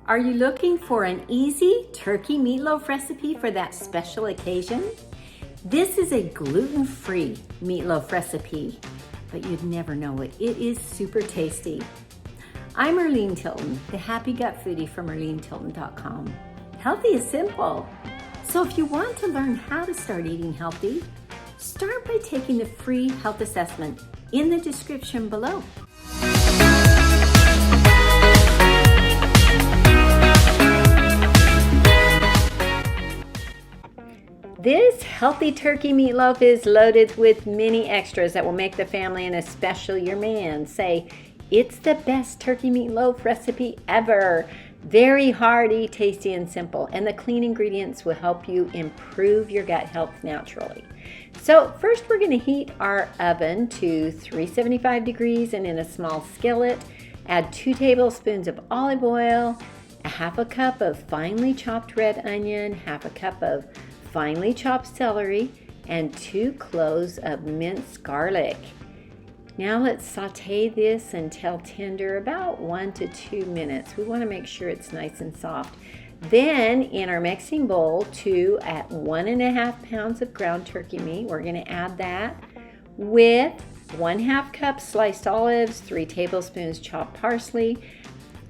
Are you looking for an easy turkey meatloaf recipe for that special occasion? This is a gluten-free meatloaf recipe, but you'd never know it. It is super tasty. I'm Erleen Tilton, the happy gut foodie from erleentilton.com. Healthy is simple. So if you want to learn how to start eating healthy, start by taking the free health assessment in the description below. This healthy turkey meatloaf is loaded with many extras that will make the family and especially your man say, "It's the best turkey meatloaf recipe ever." Very hearty, tasty, and simple. And the clean ingredients will help you improve your gut health naturally. So first we're going to heat our oven to 375 degrees and in a small skillet, add 2 tablespoons of olive oil, a half a cup of finely chopped red onion, half a cup of finely chopped celery, and 2 cloves of minced garlic. Now let's saute this until tender, about 1 to 2 minutes. We want to make sure it's nice and soft. Then in our mixing bowl, 1.5 pounds of ground turkey meat. We're going to add that with 1/2 cup sliced olives, 3 tablespoons chopped parsley,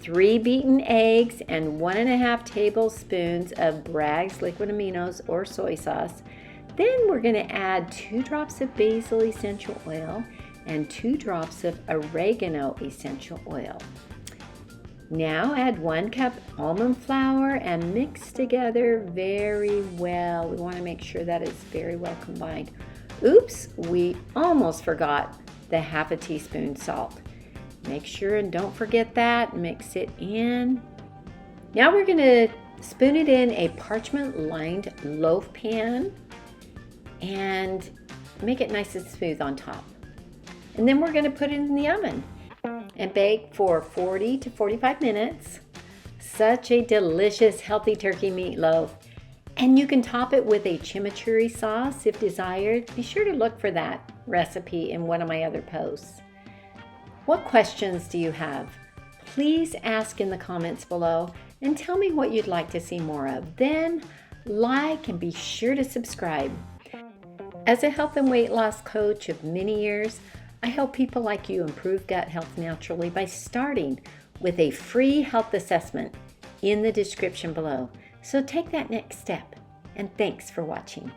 3 beaten eggs, and 1.5 tablespoons of Bragg's liquid aminos or soy sauce. Then we're going to add 2 drops of basil essential oil and 2 drops of oregano essential oil. Now add 1 cup almond flour and mix together very well. We want to make sure that it's very well combined. Oops, we almost forgot the 1/2 teaspoon salt. Make sure and don't forget that. Mix it in. Now we're going to spoon it in a parchment-lined loaf pan and make it nice and smooth on top. And then we're going to put it in the oven and bake for 40 to 45 minutes. Such a delicious, healthy turkey meatloaf. And you can top it with a chimichurri sauce if desired. Be sure to look for that recipe in one of my other posts. What questions do you have? Please ask in the comments below and tell me what you'd like to see more of. Then like and be sure to subscribe. As a health and weight loss coach of many years, I help people like you improve gut health naturally by starting with a free health assessment in the description below. So take that next step, and thanks for watching.